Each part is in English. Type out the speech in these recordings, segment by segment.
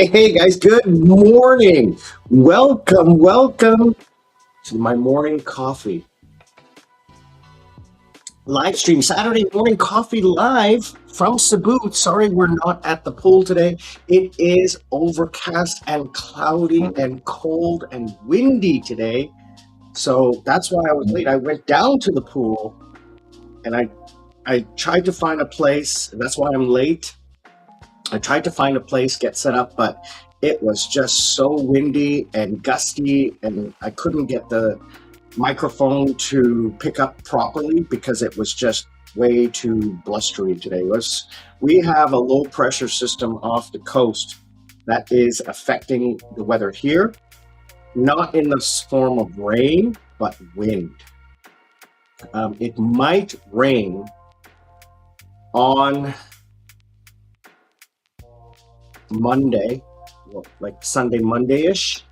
Hey guys, good morning. Welcome to my morning coffee live stream, Saturday morning coffee live from Cebu. Sorry, we're not at the pool today. It is overcast and cloudy and cold and windy today. So that's why I was late. I went down to the pool and I tried to find a place. That's why I'm late. I tried to find a place, get set up, but it was just so windy and gusty, and I couldn't get the microphone to pick up properly because it was just way too blustery today. We have a low pressure system off the coast that is affecting the weather here, not in the form of rain, but wind. It might rain on Monday, like Sunday, Monday-ish.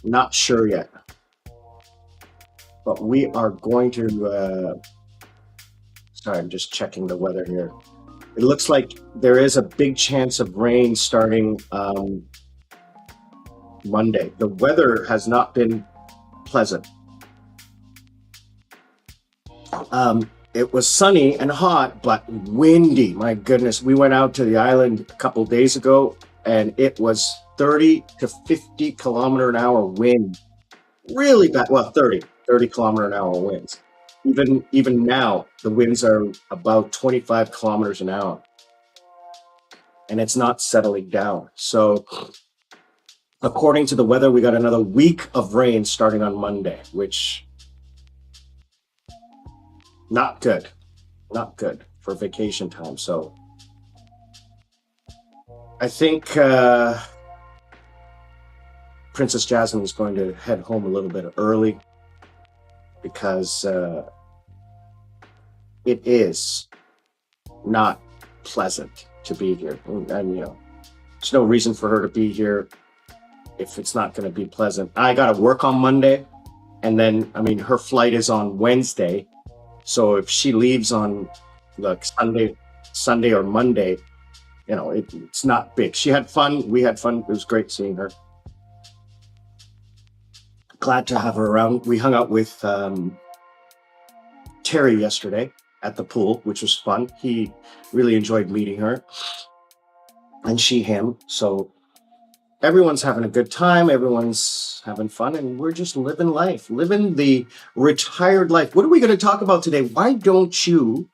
Not sure yet. But we are going to, sorry, I'm just checking the weather here. It looks like there is a big chance of rain starting Monday. The weather has not been pleasant. It was sunny and hot, but windy. My goodness, we went out to the island a couple of days ago, and it was 30 to 50 kilometer an hour wind. Really bad. Well, 30 kilometer an hour winds. Even now, the winds are about 25 kilometers an hour, and it's not settling down. So, according to the weather, we got another week of rain starting on Monday, which not good for vacation time. So I think Princess Jasmine is going to head home a little bit early because it is not pleasant to be here. And there's no reason for her to be here if it's not going to be pleasant. I got to work on Monday, and then, her flight is on Wednesday. So if she leaves on like Sunday or Monday, it's not big. She had fun. We had fun. It was great seeing her. Glad to have her around. We hung out with Terry yesterday at the pool, which was fun. He really enjoyed meeting her, and she him. So everyone's having a good time. Everyone's having fun, and we're just living life, living the retired life. What are we going to talk about today? Why don't you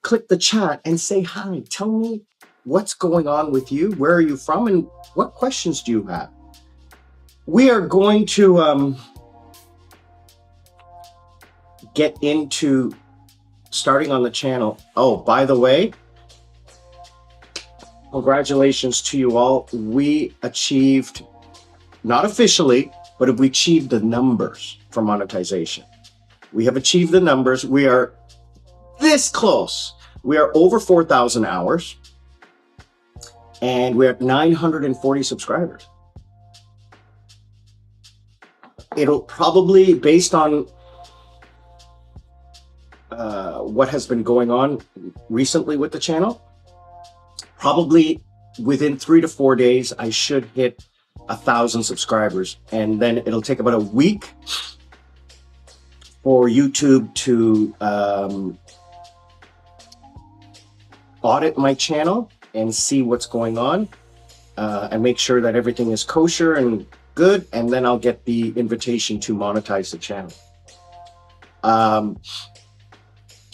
click the chat and say hi? Tell me what's going on with you. Where are you from? And what questions do you have? We are going to get into starting on the channel. Oh, by the way, congratulations to you all. We achieved, not officially, but we achieved the numbers for monetization. We have achieved the numbers. We are this close. We are over 4,000 hours, and we're at 940 subscribers. It'll probably, based on what has been going on recently with the channel, probably within 3 to 4 days, I should hit 1,000 subscribers. And then it'll take about a week for YouTube to audit my channel and see what's going on and make sure that everything is kosher and good. And then I'll get the invitation to monetize the channel.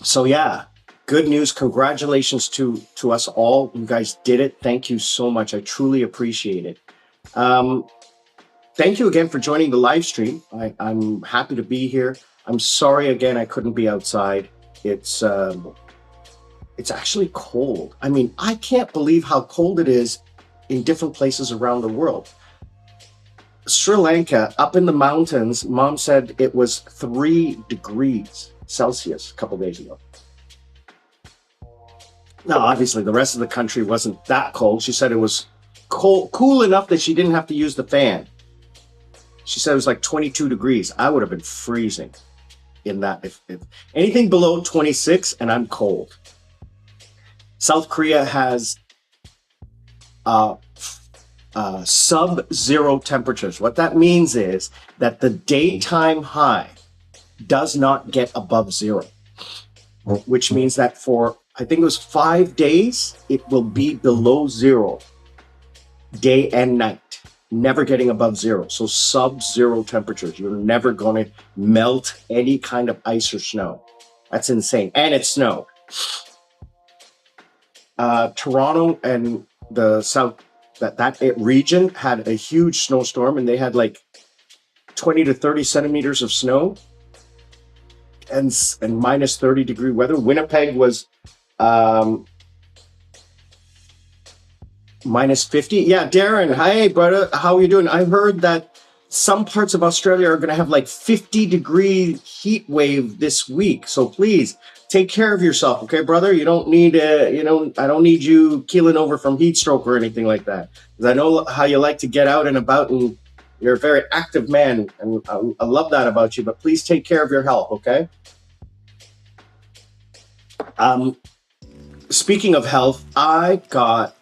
So yeah. Good news. Congratulations to us all. You guys did it. Thank you so much. I truly appreciate it. Thank you again for joining the live stream. I'm happy to be here. I'm sorry again I couldn't be outside. It's actually cold. I can't believe how cold it is in different places around the world. Sri Lanka, up in the mountains, Mom said it was 3 degrees Celsius a couple days ago. Now, obviously, the rest of the country wasn't that cold. She said it was cool enough that she didn't have to use the fan. She said it was like 22 degrees. I would have been freezing in that. If anything below 26, and I'm cold. South Korea has sub-zero temperatures. What that means is that the daytime high does not get above zero, which means that for, I think it was 5 days, it will be below zero, day and night, never getting above zero. So sub-zero temperatures. You're never going to melt any kind of ice or snow. That's insane. And it snowed. Toronto and the south, that region had a huge snowstorm, and they had like 20 to 30 centimeters of snow and minus 30 degree weather. Winnipeg was minus 50. Yeah, Darren, hi brother, how are you doing? I heard that some parts of Australia are going to have like 50-degree heat wave this week. So please take care of yourself, okay, brother? You don't need, I don't need you keeling over from heat stroke or anything like that. Because I know how you like to get out and about, and you're a very active man, and I love that about you. But please take care of your health, okay? Speaking of health, I got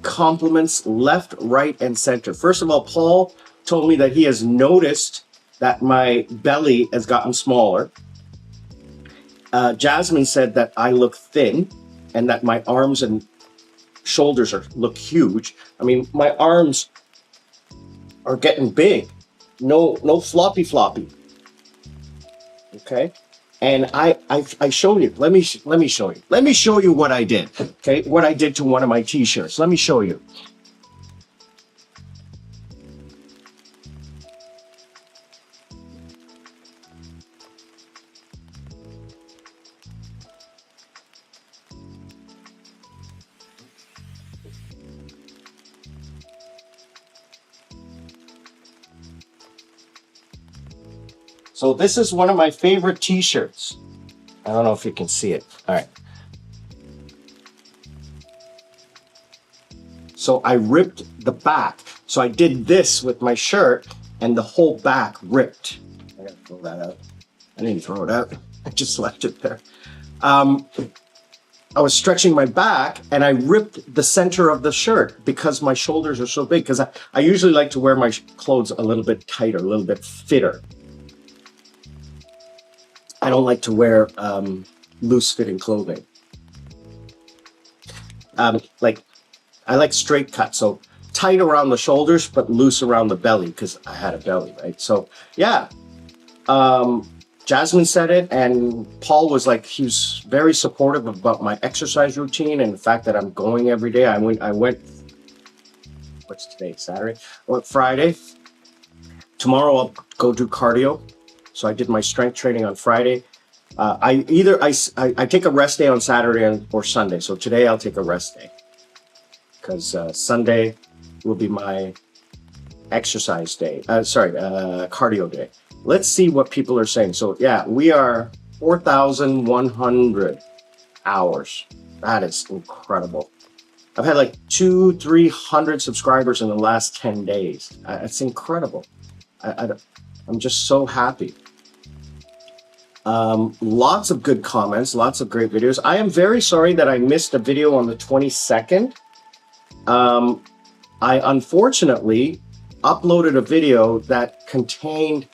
compliments left, right, and center. First of all, Paul told me that he has noticed that my belly has gotten smaller. Jasmine said that I look thin and that my arms and shoulders look huge. I mean, my arms are getting big. No floppy. Okay. And I showed you. Let me show you. Let me show you what I did. Okay, what I did to one of my t-shirts. Let me show you. So this is one of my favorite t-shirts. I don't know if you can see it. All right. So I ripped the back. So I did this with my shirt and the whole back ripped. I gotta throw that out. I didn't throw it out. I just left it there. I was stretching my back and I ripped the center of the shirt because my shoulders are so big. Because I usually like to wear my clothes a little bit tighter, a little bit fitter. I don't like to wear loose-fitting clothing. Like I like straight cut, so tight around the shoulders, but loose around the belly because I had a belly, right? So yeah, Jasmine said it, and Paul was like, he was very supportive about my exercise routine and the fact that I'm going every day. I went. What's today? Saturday? I went Friday. Tomorrow I'll go do cardio. So I did my strength training on Friday. I take a rest day on Saturday or Sunday. So today I'll take a rest day because Sunday will be my exercise day. Cardio day. Let's see what people are saying. So yeah, we are 4,100 hours. That is incredible. I've had like 200-300 subscribers in the last 10 days. It's incredible. I'm just so happy. Lots of good comments, lots of great videos. I am very sorry that I missed a video on the 22nd. I unfortunately uploaded a video that contained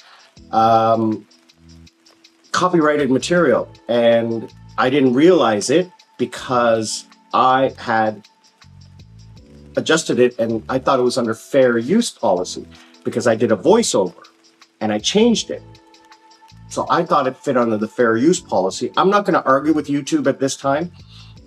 copyrighted material, and I didn't realize it because I had adjusted it and I thought it was under fair use policy because I did a voiceover and I changed it. So I thought it fit under the fair use policy. I'm not going to argue with YouTube at this time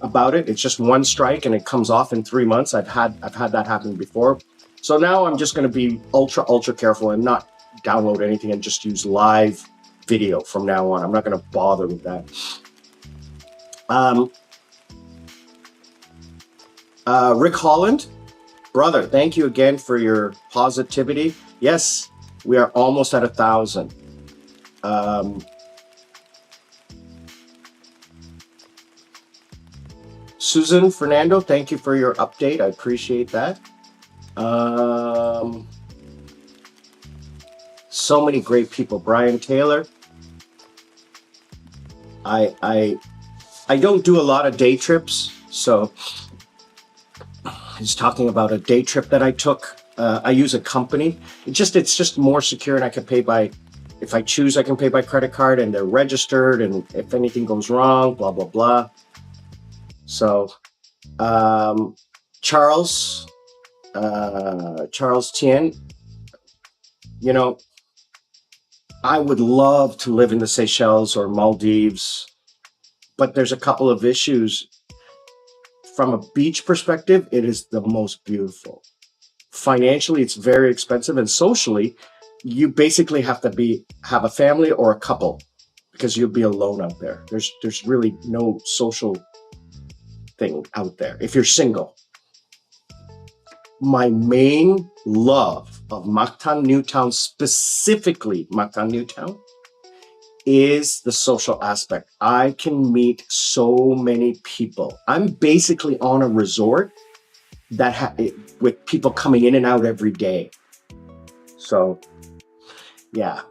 about it. It's just one strike and it comes off in 3 months. I've had that happen before. So now I'm just going to be ultra careful and not download anything and just use live video from now on. I'm not going to bother with that. Rick Holland, brother, thank you again for your positivity. Yes, we are almost at 1,000. Susan Fernando, thank you for your update. I appreciate that. So many great people. Brian Taylor. I don't do a lot of day trips, so He's talking about a day trip that I took. I use a company. It's just more secure, and I can pay by, if I choose, I can pay by credit card, and they're registered. And if anything goes wrong, blah blah blah. So, Charles Tien, you know, I would love to live in the Seychelles or Maldives, but there's a couple of issues. From a beach perspective, it is the most beautiful. Financially, it's very expensive, and socially, you basically have to have a family or a couple, because you'll be alone out there. There's really no social thing out there if you're single. My main love of Mactan Newtown, specifically Mactan Newtown, is the social aspect. I can meet so many people. I'm basically on a resort that with people coming in and out every day. So, yeah.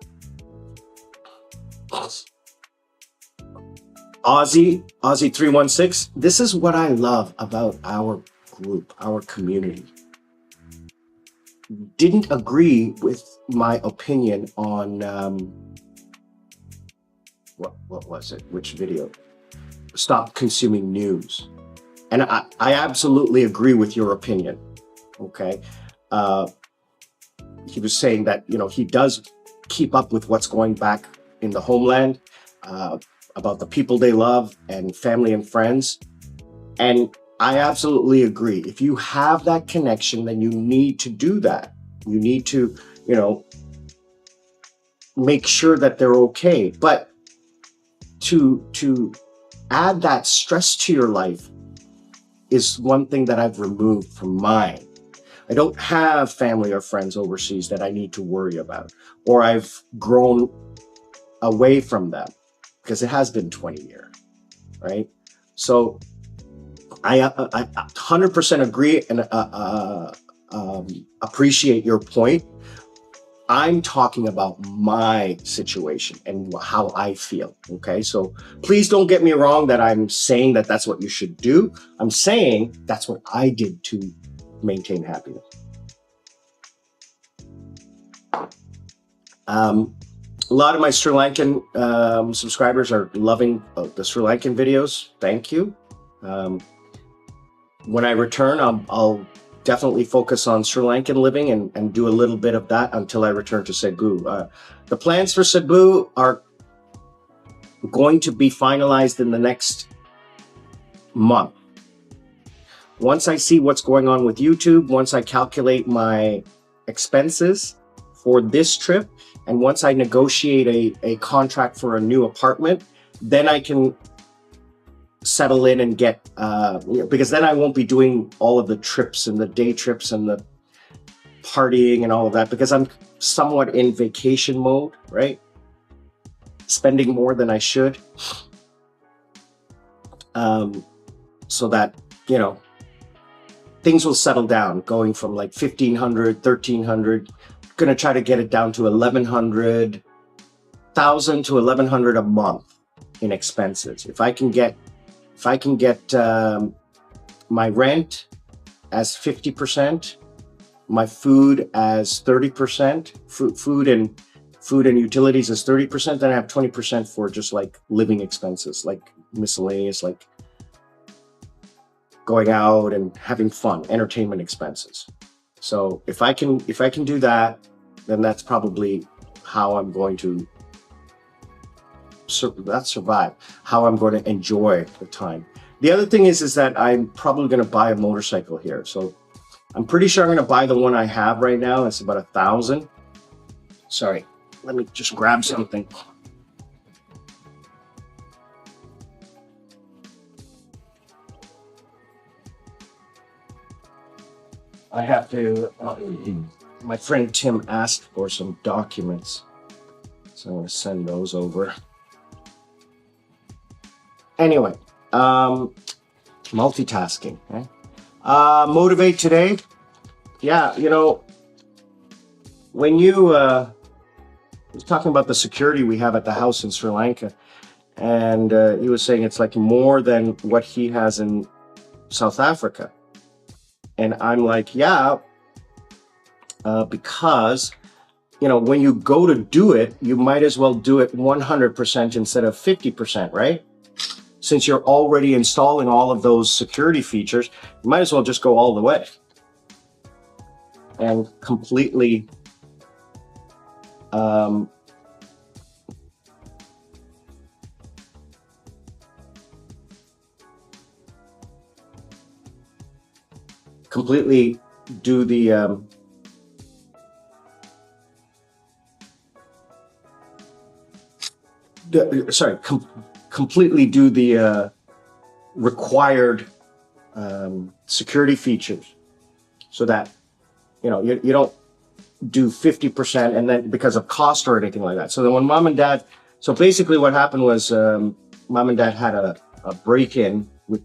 Aussie 316. This is what I love about our group, our community. Didn't agree with my opinion on what was it? Which video? Stop consuming news. And I absolutely agree with your opinion. Okay. He was saying that, he does keep up with what's going back in the homeland, about the people they love and family and friends. And I absolutely agree. If you have that connection, then you need to do that. You need to, make sure that they're okay. But to add that stress to your life is one thing that I've removed from mine. I don't have family or friends overseas that I need to worry about, or I've grown away from them, because it has been 20 years, right? So I 100% agree and appreciate your point. I'm talking about my situation and how I feel, okay? So please don't get me wrong that I'm saying that that's what you should do. I'm saying that's what I did to maintain happiness. A lot of my Sri Lankan subscribers are loving the Sri Lankan videos. Thank you. When I return, I'll definitely focus on Sri Lankan living and do a little bit of that until I return to Cebu. The plans for Cebu are going to be finalized in the next month. Once I see what's going on with YouTube, once I calculate my expenses for this trip, and once I negotiate a contract for a new apartment, then I can settle in and get, because then I won't be doing all of the trips and the day trips and the partying and all of that, because I'm somewhat in vacation mode, right? Spending more than I should. So that, things will settle down, going from like 1,500, 1,300, gonna try to get it down to 1,100, 1,000 to 1,100 a month in expenses. If I can get my rent as 50%, my food as 30%, food and utilities as 30%, then I have 20% for just like living expenses, like miscellaneous, like going out and having fun, entertainment expenses. So if I can do that, then that's probably how I'm going to survive, how I'm going to enjoy the time. The other thing is that I'm probably going to buy a motorcycle here. So I'm pretty sure I'm going to buy the one I have right now. It's about 1,000. Sorry, let me just grab something. I have to, my friend Tim asked for some documents, so I'm going to send those over. Anyway, multitasking, okay? Motivate today. Yeah, when you was talking about the security we have at the house in Sri Lanka, and he was saying it's like more than what he has in South Africa. And I'm like, yeah, because, when you go to do it, you might as well do it 100% instead of 50%, right? Since you're already installing all of those security features, you might as well just go all the way and completely do the completely do the required security features, so that you don't do 50% and then because of cost or anything like that. So then when mom and dad, so basically what happened was mom and dad had a break-in with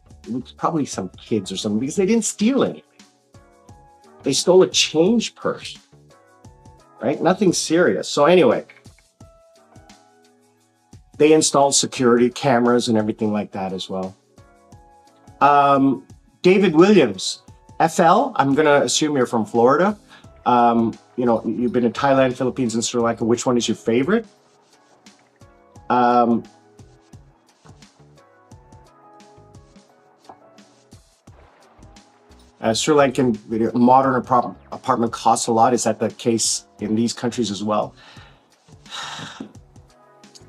probably some kids or something, because they didn't steal anything. They stole a change purse, right? Nothing serious. So anyway, they installed security cameras and everything like that as well. David Williams, FL, I'm going to assume you're from Florida. You've been in Thailand, Philippines, and Sri Lanka. Which one is your favorite? Sri Lankan modern apartment costs a lot. Is that the case in these countries as well?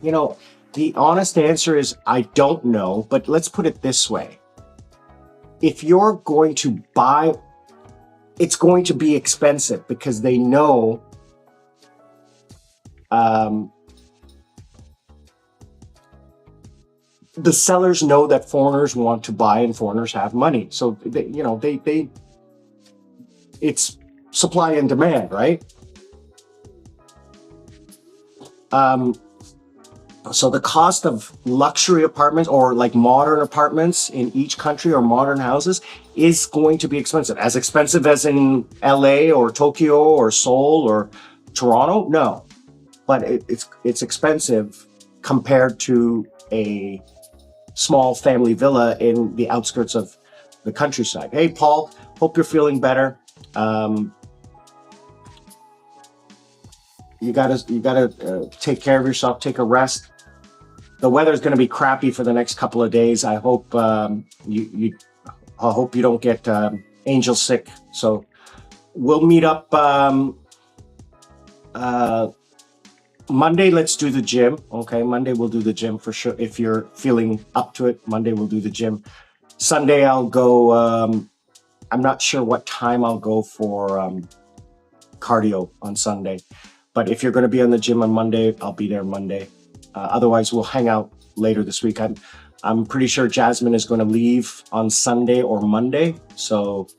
The honest answer is I don't know, but let's put it this way. If you're going to buy, it's going to be expensive, because they know the sellers know that foreigners want to buy and foreigners have money. So it's supply and demand, right? So the cost of luxury apartments or like modern apartments in each country or modern houses is going to be expensive. As expensive as in LA or Tokyo or Seoul or Toronto? No, but it's expensive compared to a small family villa in the outskirts of the countryside. Hey, Paul, hope you're feeling better. You gotta take care of yourself, take a rest. The weather is going to be crappy for the next couple of days. I hope I hope you don't get angel sick. So we'll meet up Monday. Let's do the gym. Okay, Monday we'll do the gym for sure. If you're feeling up to it, Monday we'll do the gym. Sunday I'll go. I'm not sure what time I'll go for cardio on Sunday. But if you're going to be on the gym on Monday, I'll be there Monday. Otherwise, we'll hang out later this week. I'm pretty sure Jasmine is going to leave on Sunday or Monday. So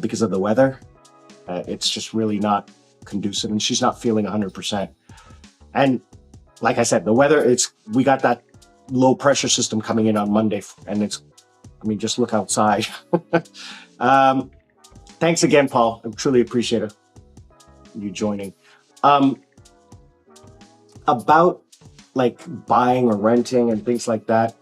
because of the weather, it's just really not conducive, and she's not feeling 100%. And like I said, the weather, we got that low pressure system coming in on Monday, and just look outside. Thanks again, Paul. I truly appreciate you joining. About like buying or renting and things like that.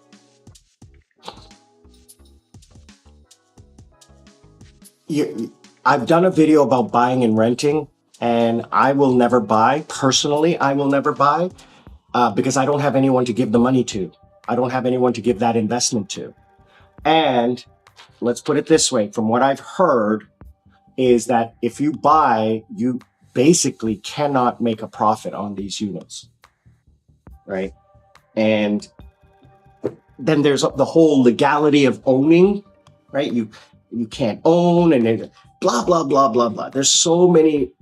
I've done a video about buying and renting, and I will never buy. Personally, I will never buy because I don't have anyone to give the money to. I don't have anyone to give that investment to. And let's put it this way, from what I've heard, is that if you buy, you basically cannot make a profit on these units, right? And then there's the whole legality of owning, right? You can't own, and then blah, blah, blah, blah, blah. There's so many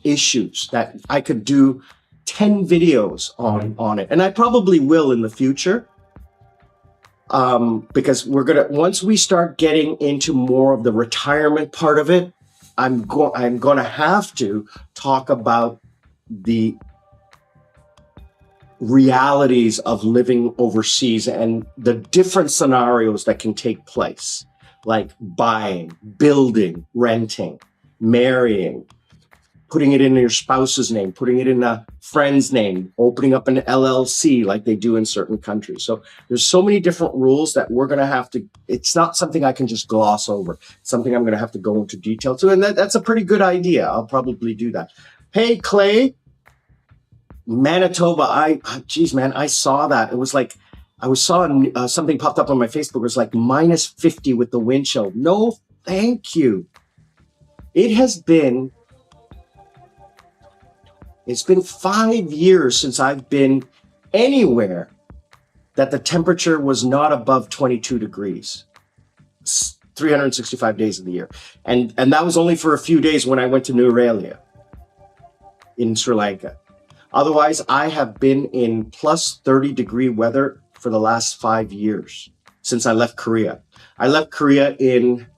issues that I could do 10 videos on it. And I probably will in the future. Because once we start getting into more of the retirement part of it, I'm going to have to talk about the realities of living overseas and the different scenarios that can take place, like buying, building, renting, marrying, putting it in your spouse's name, putting it in a friend's name, opening up an LLC like they do in certain countries. So there's so many different rules that we're going to have to, it's not something I can just gloss over. It's something I'm going to have to go into detail to. And that's a pretty good idea. I'll probably do that. Hey, Clay, Manitoba. Geez, man, I saw that. It was like, saw something popped up on my Facebook. It was like minus 50 with the wind chill. No, thank you. It's been 5 years since I've been anywhere that the temperature was not above 22 degrees, 365 days of the year. And that was only for a few days when I went to Nuwara in Sri Lanka. Otherwise, I have been in plus 30 degree weather for the last 5 years since I left Korea. I left Korea in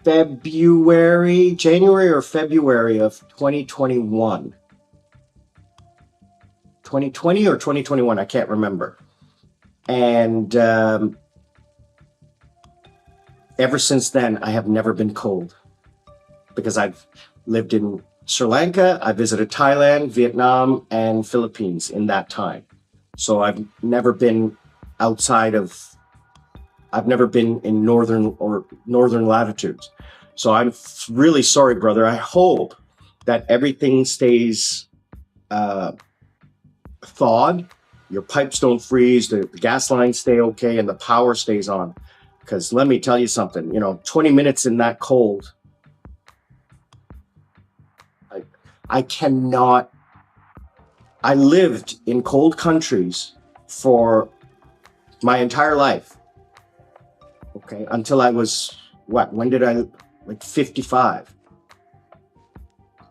January or February of 2021. 2020 or 2021, I can't remember. And ever since then, I have never been cold because I've lived in Sri Lanka, I visited Thailand, Vietnam, and Philippines in that time. So I've never been I've never been in northern latitudes. So I'm really sorry, brother. I hope that everything stays thawed, your pipes don't freeze, the gas lines stay okay, and the power stays on. Because let me tell you something, 20 minutes in that cold, I cannot. I lived in cold countries for my entire life. Okay, until I was, when did I, 55,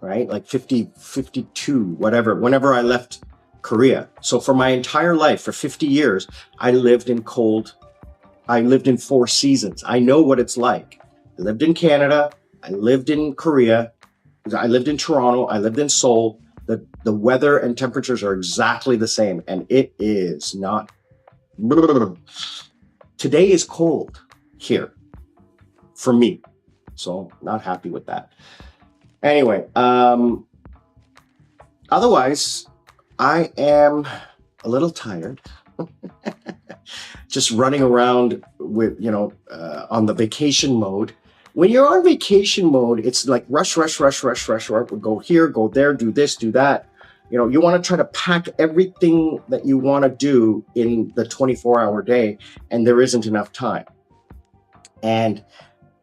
right? Like 50, 52, whatever, whenever I left Korea. So for my entire life, for 50 years, I lived in 4 seasons. I know what it's like. I lived in Canada, I lived in Korea, I lived in Toronto, I lived in Seoul. The weather and temperatures are exactly the same, and it is not. Today is cold here for me, so not happy with that. Anyway, otherwise, I am a little tired. Just running around with, on the vacation mode. When you're on vacation mode, it's like rush. Go here, go there, do this, do that. You want to try to pack everything that you want to do in the 24-hour day, and there isn't enough time. And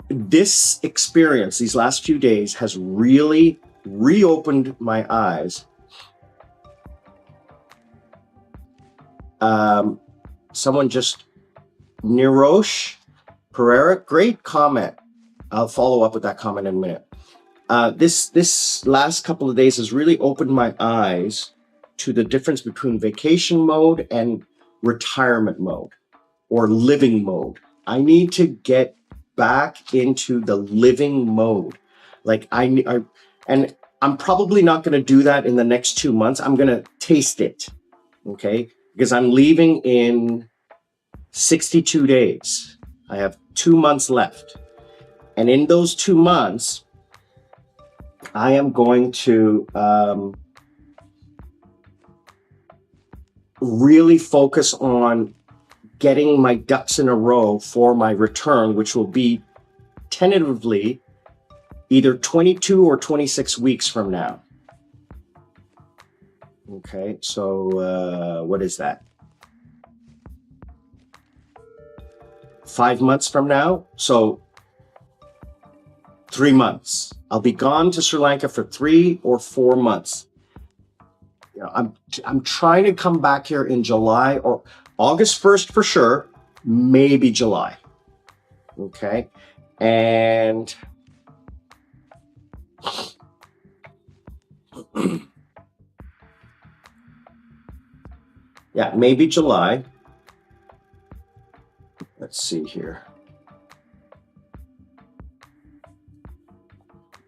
this experience, these last few days, has really reopened my eyes. Someone just, Nirosh Pereira, great comment. I'll follow up with that comment in a minute. This last couple of days has really opened my eyes to the difference between vacation mode and retirement mode or living mode. I need to get back into the living mode. And I'm probably not going to do that in the next 2 months. I'm going to taste it. Okay. Because I'm leaving in 62 days. I have 2 months left. And in those 2 months, I am going to really focus on getting my ducks in a row for my return, which will be tentatively either 22 or 26 weeks from now. Okay, so what is that? 5 months from now? So 3 months. I'll be gone to Sri Lanka for 3 or 4 months. I'm trying to come back here in July or August 1st for sure, maybe July. Okay, and yeah, maybe July. Let's see here.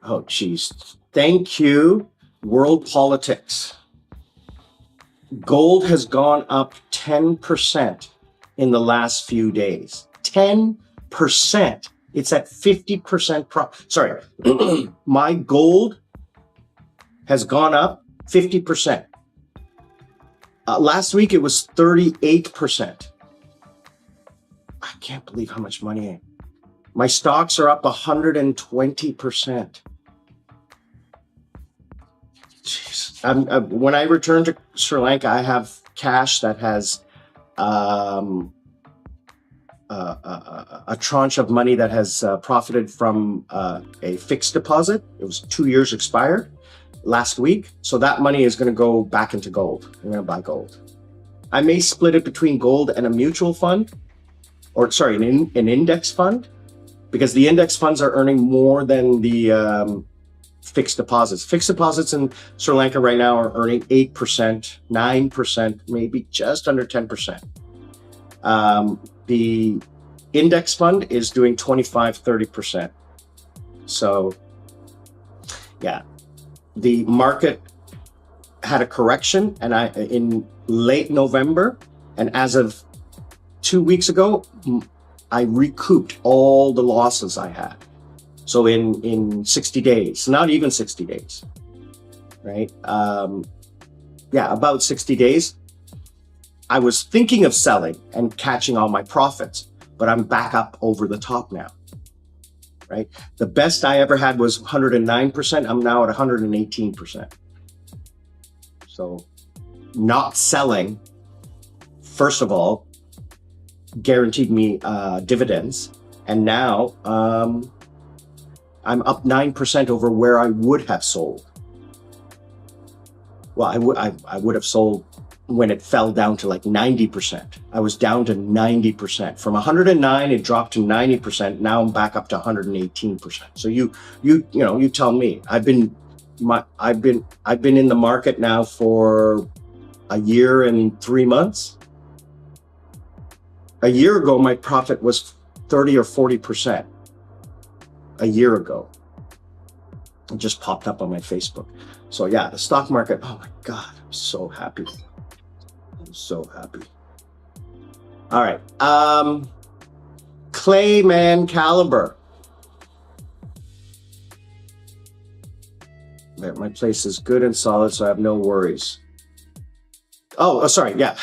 Oh, geez. Thank you, World Politics. Gold has gone up 10% in the last few days. 10%. It's at 50% sorry, my gold has gone up 50%. Last week it was 38%. I can't believe how much money my stocks are up 120%. Jeez. When I return to Sri Lanka, I have cash that has a tranche of money that has profited from a fixed deposit. It was 2 years expired last week. So that money is going to go back into gold. I'm going to buy gold. I may split it between gold and a mutual fund, or sorry, an index fund, because the index funds are earning more than the fixed deposits. Fixed deposits in Sri Lanka right now are earning 8%, 9%, maybe just under 10%. The index fund is doing 25, 30%. So yeah, the market had a correction and in late November, and as of 2 weeks ago, I recouped all the losses I had. So in 60 days, not even 60 days, right? Yeah, about 60 days, I was thinking of selling and catching all my profits, but I'm back up over the top now, right? The best I ever had was 109%. I'm now at 118%. So not selling, first of all, guaranteed me dividends. And now I'm up 9% over where I would have sold. Well, I would have sold when it fell down to like 90%. I was down to 90%. From 109, it dropped to 90%. Now I'm back up to 118%. So you tell me. I've been in the market now for a year and 3 months. A year ago, my profit was 30 or 40%. A year ago. It just popped up on my Facebook. So yeah, the stock market, oh my God, I'm so happy. I'm so happy. All right. Clayman Caliber. My place is good and solid, so I have no worries. Oh, sorry. Yeah.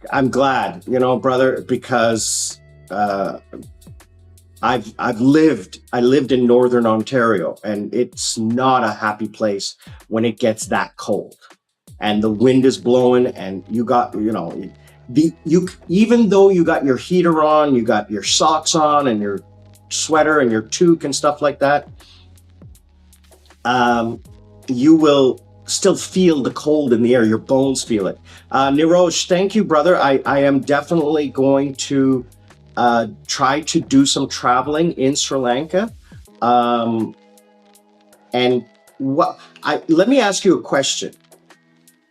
I'm glad, brother, because I lived in Northern Ontario, and it's not a happy place when it gets that cold and the wind is blowing and you got, even though you got your heater on, you got your socks on and your sweater and your toque and stuff like that, you will still feel the cold in the air. Your bones feel it. Niroj, thank you, brother. I am definitely going to try to do some traveling in Sri Lanka. And let me ask you a question.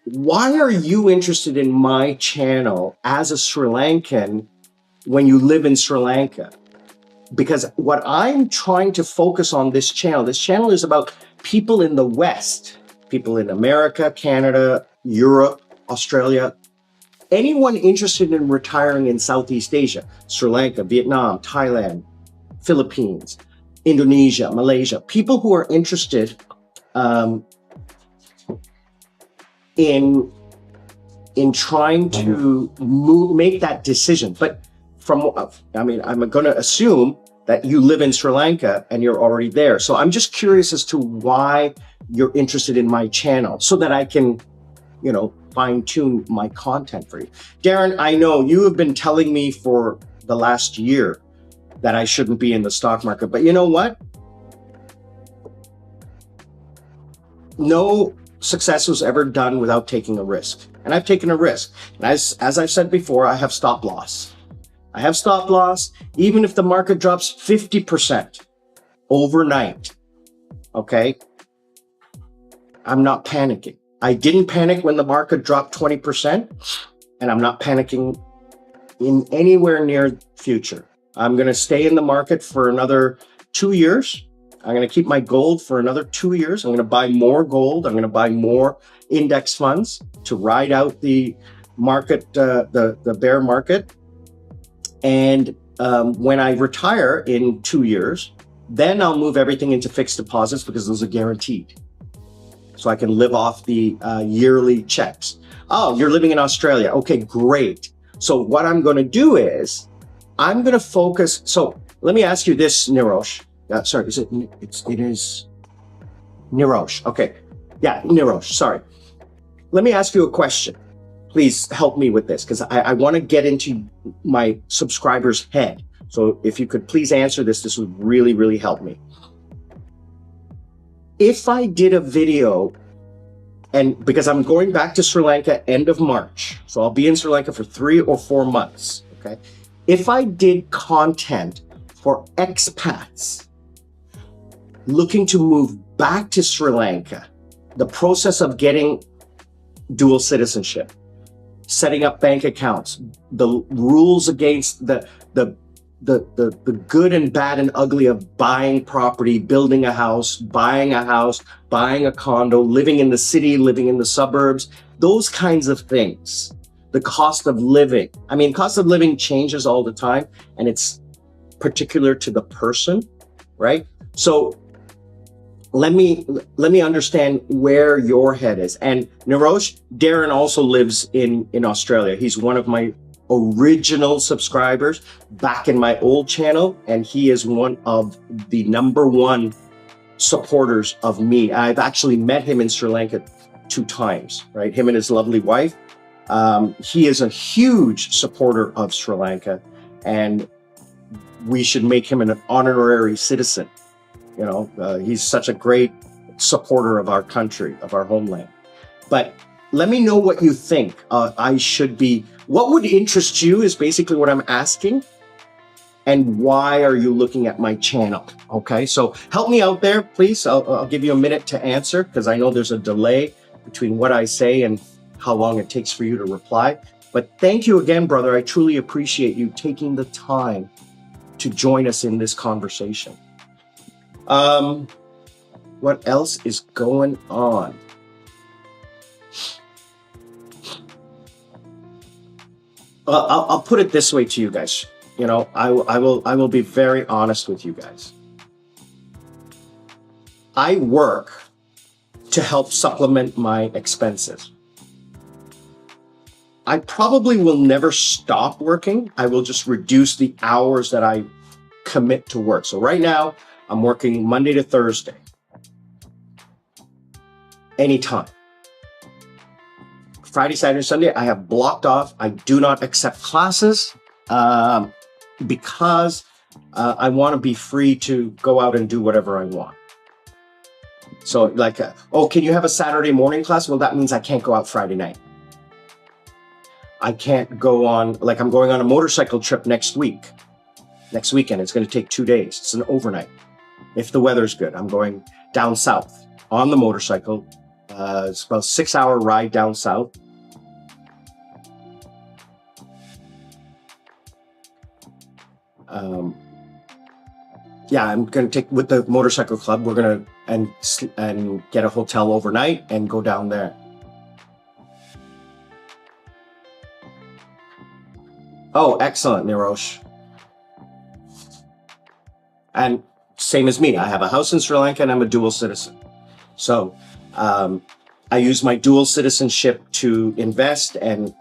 Why are you interested in my channel as a Sri Lankan when you live in Sri Lanka? Because what I'm trying to focus on this channel is about people in the West, people in America, Canada, Europe, Australia, anyone interested in retiring in Southeast Asia, Sri Lanka, Vietnam, Thailand, Philippines, Indonesia, Malaysia, people who are interested in trying to make that decision. But I'm going to assume that you live in Sri Lanka and you're already there. So I'm just curious as to why you're interested in my channel so that I can, fine tune my content for you. Darren, I know you have been telling me for the last year that I shouldn't be in the stock market, but you know what? No success was ever done without taking a risk. And I've taken a risk. And as I've said before, I have stop loss. I have stop loss, even if the market drops 50% overnight. Okay? I'm not panicking. I didn't panic when the market dropped 20%, and I'm not panicking in anywhere near future. I'm going to stay in the market for another 2 years. I'm going to keep my gold for another 2 years. I'm going to buy more gold. I'm going to buy more index funds to ride out the market, the bear market. And when I retire in 2 years, then I'll move everything into fixed deposits because those are guaranteed. So I can live off the yearly checks. Oh, you're living in Australia. Okay, great. So what I'm going to do is I'm going to focus. So let me ask you this, Nirosh. Sorry, it is Nirosh. Okay. Yeah, Nirosh. Sorry. Let me ask you a question. Please help me with this because I want to get into my subscriber's head. So if you could please answer this, this would really, really help me. If I did a video, and because I'm going back to Sri Lanka end of March, so I'll be in Sri Lanka for 3 or 4 months, okay? If I did content for expats looking to move back to Sri Lanka, the process of getting dual citizenship, setting up bank accounts, the rules against the good and bad and ugly of buying property, building a house, buying a condo, living in the city, living in the suburbs, those kinds of things. The cost of living. I mean, cost of living changes all the time and it's particular to the person, right? So let me understand where your head is. And Nirosh, Darren also lives in Australia. He's one of my original subscribers back in my old channel, and he is one of the #1 supporters of me. I've actually met him in Sri Lanka 2 times, right? Him and his lovely wife. He is a huge supporter of Sri Lanka, and we should make him an honorary citizen. You know, he's such a great supporter of our country, of our homeland. But let me know what you think I should be. What would interest you is basically what I'm asking. And why are you looking at my channel? Okay, so help me out there, please. I'll give you a minute to answer because I know there's a delay between what I say and how long it takes for you to reply. But thank you again, brother. I truly appreciate you taking the time to join us in this conversation. What else is going on? I'll put it this way to you guys. You know, I will be very honest with you guys. I work to help supplement my expenses. I probably will never stop working. I will just reduce the hours that I commit to work. So right now, I'm working Monday to Thursday. Anytime. Friday, Saturday, Sunday, I have blocked off. I do not accept classes because I want to be free to go out and do whatever I want. So like, oh, can you have a Saturday morning class? Well, that means I can't go out Friday night. I can't go on, like I'm going on a motorcycle trip next weekend. It's going to take 2 days. It's an overnight. If the weather's good, I'm going down south on the motorcycle. It's about a 6-hour ride down south. Yeah, I'm going to take with the motorcycle club. We're going to and get a hotel overnight and go down there. Oh, excellent, Nirosh. And same as me, I have a house in Sri Lanka and I'm a dual citizen. So I use my dual citizenship to invest and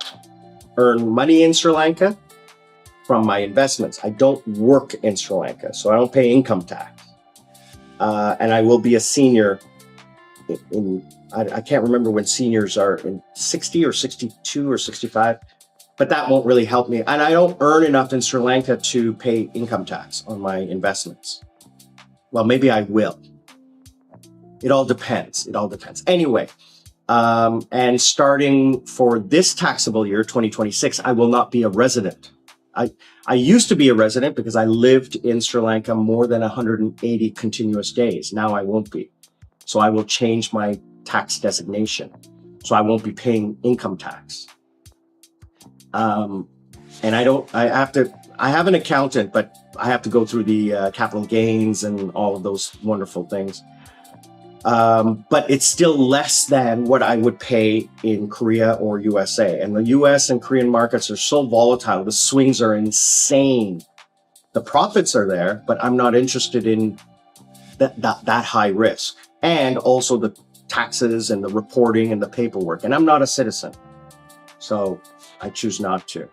earn money in Sri Lanka from my investments. I don't work in Sri Lanka, so I don't pay income tax. And I will be a senior I can't remember when seniors are in 60 or 62 or 65, but that won't really help me. And I don't earn enough in Sri Lanka to pay income tax on my investments. Well, maybe I will. It all depends. Anyway, and starting for this taxable year, 2026, I will not be a resident. I used to be a resident because I lived in Sri Lanka more than 180 continuous days. Now I won't be. So I will change my tax designation. So I won't be paying income tax. And I have an accountant, but I have to go through the capital gains and all of those wonderful things. But it's still less than what I would pay in Korea or USA. And the US and Korean markets are so volatile. The swings are insane. The profits are there, but I'm not interested in that high risk. And also the taxes and the reporting and the paperwork. And I'm not a citizen, so I choose not to.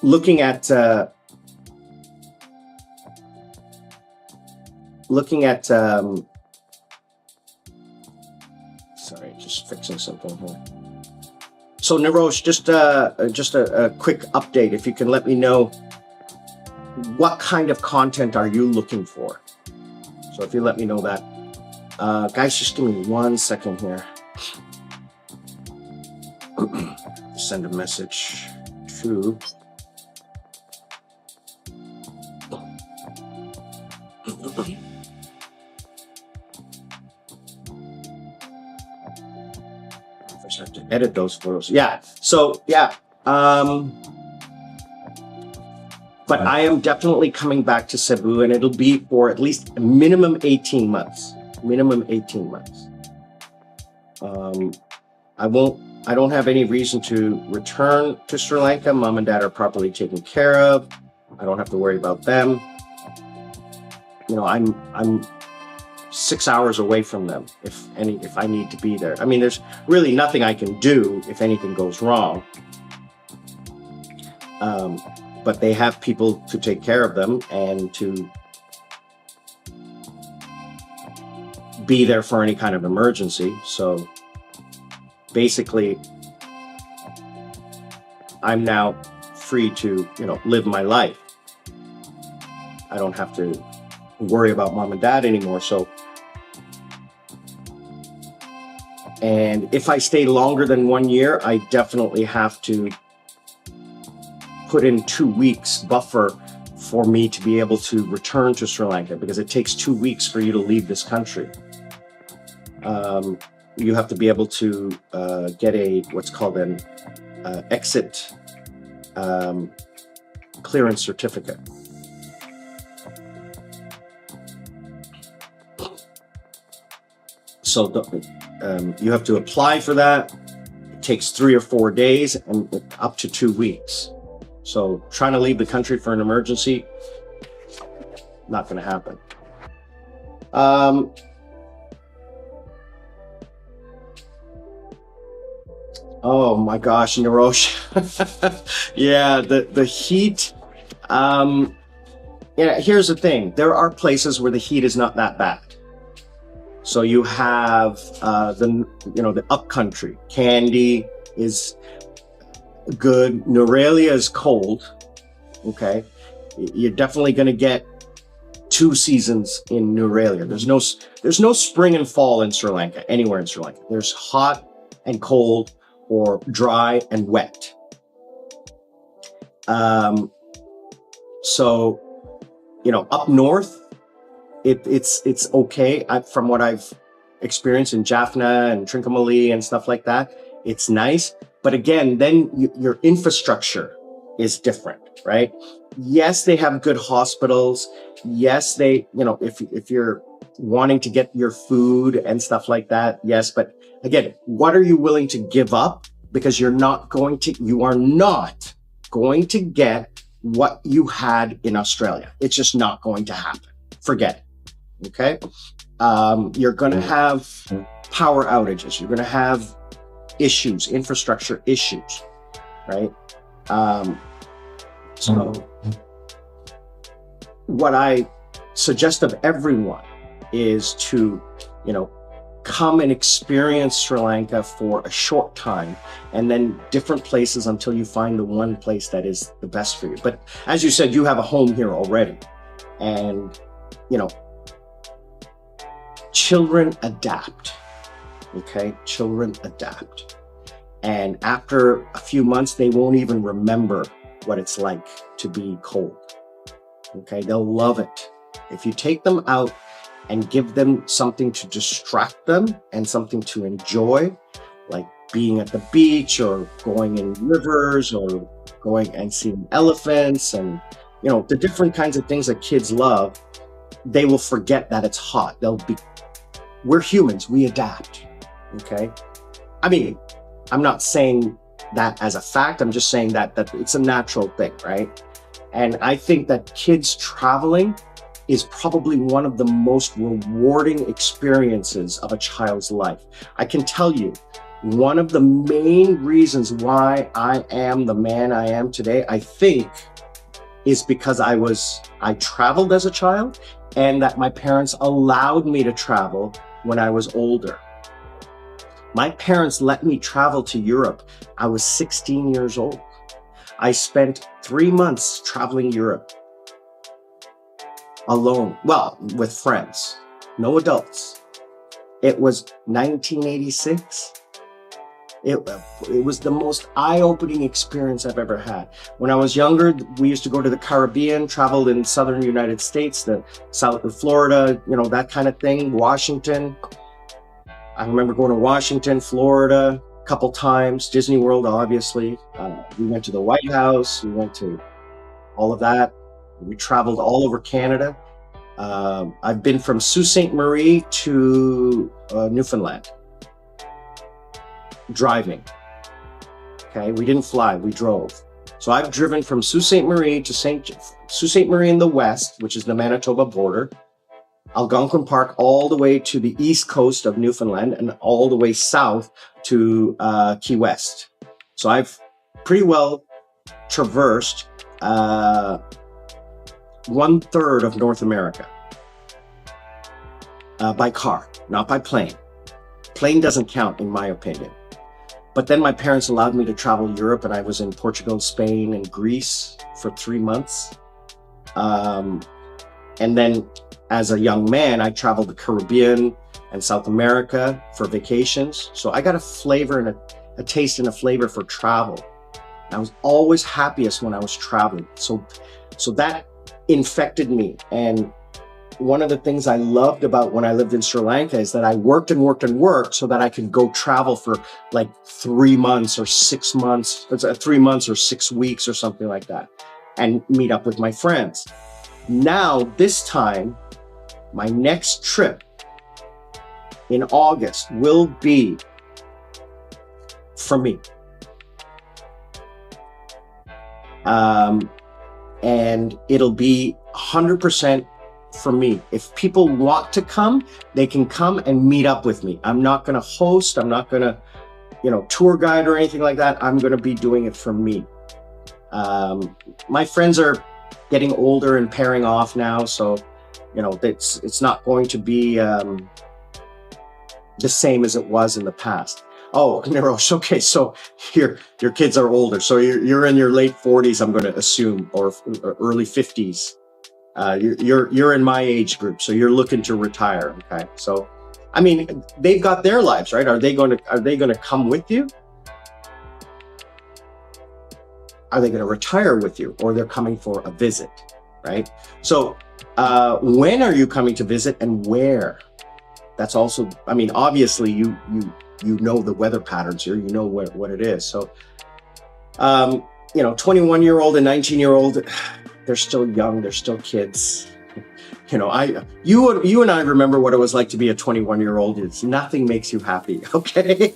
Looking at sorry, just fixing something here. So Nirosh, just a quick update. If you can let me know, what kind of content are you looking for? So if you let me know that. Guys, just give me 1 second here. Send a message to... I have to edit those photos. Yeah. So yeah. But I am definitely coming back to Cebu, and it'll be for at least a minimum 18 months. Minimum 18 months. I don't have any reason to return to Sri Lanka. Mom and dad are properly taken care of. I don't have to worry about them. You know, I'm 6 hours away from them if I need to be there. I mean, there's really nothing I can do if anything goes wrong. But they have people to take care of them and to be there for any kind of emergency. So basically, I'm now free to, live my life. I don't have to worry about mom and dad anymore. So, and if I stay longer than 1 year, I definitely have to put in 2 weeks buffer for me to be able to return to Sri Lanka, because it takes 2 weeks for you to leave this country. You have to be able to get what's called an exit clearance certificate. So you have to apply for that. It takes 3 or 4 days and up to 2 weeks. So trying to leave the country for an emergency, not going to happen. Oh my gosh, Nirosh. Yeah, the heat. Here's the thing. There are places where the heat is not that bad. So you have the upcountry. Kandy is good. Norelia is cold. Okay, you're definitely going to get 2 seasons in Norelia. There's no spring and fall in Sri Lanka, anywhere in Sri Lanka. There's hot and cold, or dry and wet. So up north, it's okay. From what I've experienced in Jaffna and Trincomalee and stuff like that, it's nice. But again, then your infrastructure is different, right? Yes, they have good hospitals. Yes, they, if you're wanting to get your food and stuff like that, yes. But again, what are you willing to give up? Because you are not going to get what you had in Australia. It's just not going to happen. Forget it. Okay. You're going to have power outages. You're going to have issues, infrastructure issues, right? So what I suggest of everyone is to, come and experience Sri Lanka for a short time, and then different places until you find the one place that is the best for you. But as you said, you have a home here already, and children adapt. Okay, children adapt, and after a few months, they won't even remember what it's like to be cold. Okay, they'll love it if you take them out and give them something to distract them and something to enjoy, like being at the beach or going in rivers or going and seeing elephants and the different kinds of things that kids love, they will forget that it's hot. We're humans, we adapt. Okay. I mean, I'm not saying that as a fact. I'm just saying that it's a natural thing, right? And I think that kids traveling is probably one of the most rewarding experiences of a child's life. I can tell you, one of the main reasons why I am the man I am today, I think, is because I traveled as a child, and that my parents allowed me to travel when I was older. My parents let me travel to Europe. I was 16 years old. I spent 3 months traveling Europe alone. Well, with friends, no adults. It was 1986. It was the most eye-opening experience I've ever had. When I was younger, we used to go to the Caribbean, traveled in southern United States, the south of Florida, that kind of thing, Washington. I remember going to Washington, Florida, a couple times, Disney World, obviously. We went to the White House, we went to all of that. We traveled all over Canada. I've been from Sault Ste. Marie to Newfoundland, driving. Okay, we didn't fly, we drove. So I've driven from Sault Ste. Marie to Sault Ste. Marie in the west, which is the Manitoba border, Algonquin Park, all the way to the east coast of Newfoundland, and all the way south to Key West. So I've pretty well traversed 1/3 of North America by car, not by plane. Plane doesn't count, in my opinion. But then my parents allowed me to travel Europe, and I was in Portugal, Spain, and Greece for 3 months. And then as a young man, I traveled the Caribbean and South America for vacations. So I got a flavor and a taste and a flavor for travel. I was always happiest when I was traveling. So that infected me. And one of the things I loved about when I lived in Sri Lanka is that I worked and worked and worked so that I could go travel for like 3 months or 6 months, 3 months or 6 weeks or something like that, and meet up with my friends. Now, this time, my next trip in August will be for me. And it'll be 100% for me. If people want to come, they can come and meet up with me. I'm not going to host. I'm not going to, tour guide or anything like that. I'm going to be doing it for me. My friends are getting older and pairing off now, so it's not going to be the same as it was in the past. Oh, Nirosh, okay, so your kids are older, so you're in your late 40s, I'm going to assume, or early 50s. You're in my age group, so you're looking to retire. Okay, so I mean, they've got their lives, right? Are they going to come with you? Are they going to retire with you, or they're coming for a visit, right? So when are you coming to visit, and where? That's also, I mean, obviously you know the weather patterns here, you know what it is. So 21-year-old and 19-year-old, they're still young, they're still kids. You and I remember what it was like to be a 21-year-old. It's nothing makes you happy, okay?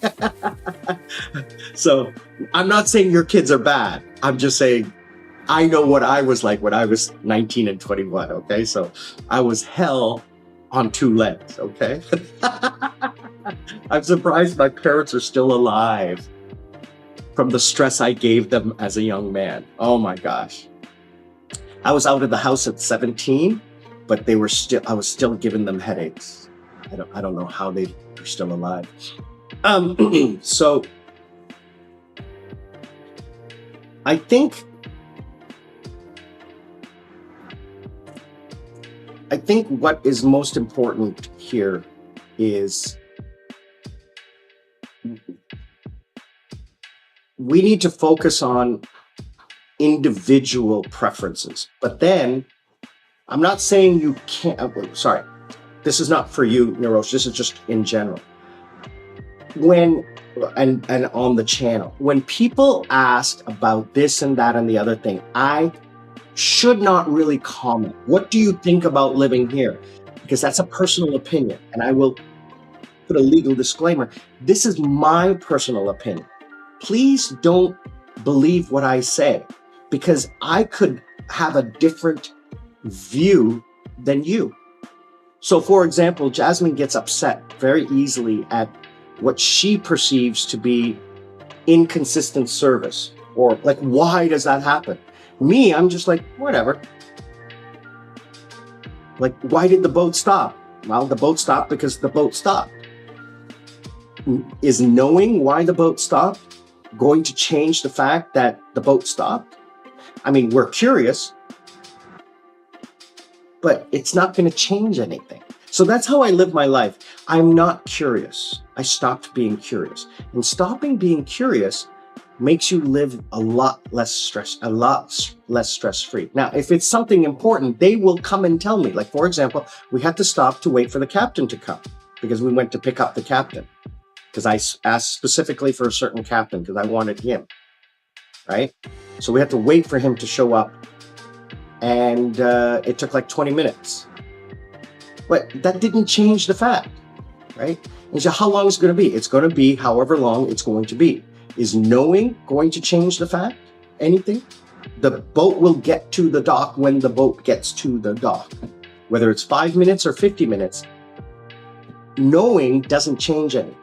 So I'm not saying your kids are bad. I'm just saying I know what I was like when I was 19 and 21, okay? So I was hell on 2 legs, okay? I'm surprised my parents are still alive from the stress I gave them as a young man. Oh my gosh. I was out of the house at 17, but I was still giving them headaches. I don't know how they are still alive. So I think what is most important here is we need to focus on individual preferences. But then, I'm not saying you can't, sorry, this is not for you, Nirosh, this is just in general. And on the channel, when people ask about this and that and the other thing, I should not really comment. What do you think about living here? Because that's a personal opinion, and I will put a legal disclaimer. This is my personal opinion. Please don't believe what I say, because I could have a different view than you. So for example, Jasmine gets upset very easily at what she perceives to be inconsistent service, or like, why does that happen? Me, I'm just like, whatever. Like, why did the boat stop? Well, the boat stopped because the boat stopped. Is knowing why the boat stopped going to change the fact that the boat stopped? I mean, we're curious, but it's not going to change anything. So that's how I live my life. I'm not curious. I stopped being curious. And stopping being curious makes you live a lot less stress-free. Now, if it's something important, they will come and tell me. Like, for example, we had to stop to wait for the captain to come because we went to pick up the captain, because I asked specifically for a certain captain because I wanted him, right? So we had to wait for him to show up, and it took like 20 minutes. But that didn't change the fact, right? And so how long is it going to be? It's going to be however long it's going to be. Is knowing going to change the fact? Anything? The boat will get to the dock when the boat gets to the dock. Whether it's 5 minutes or 50 minutes, knowing doesn't change anything,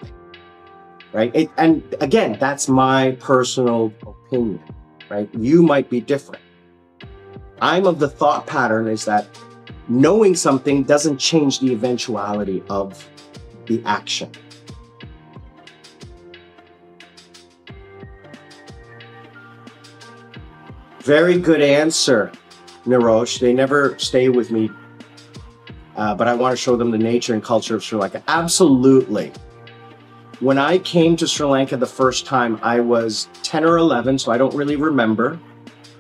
right? And again, that's my personal opinion, right? You might be different. I'm of the thought pattern is that knowing something doesn't change the eventuality of the action. Very good answer, Nirosh. They never stay with me, but I want to show them the nature and culture of Sri Lanka. Absolutely. When I came to Sri Lanka the first time, I was 10 or 11, so I don't really remember.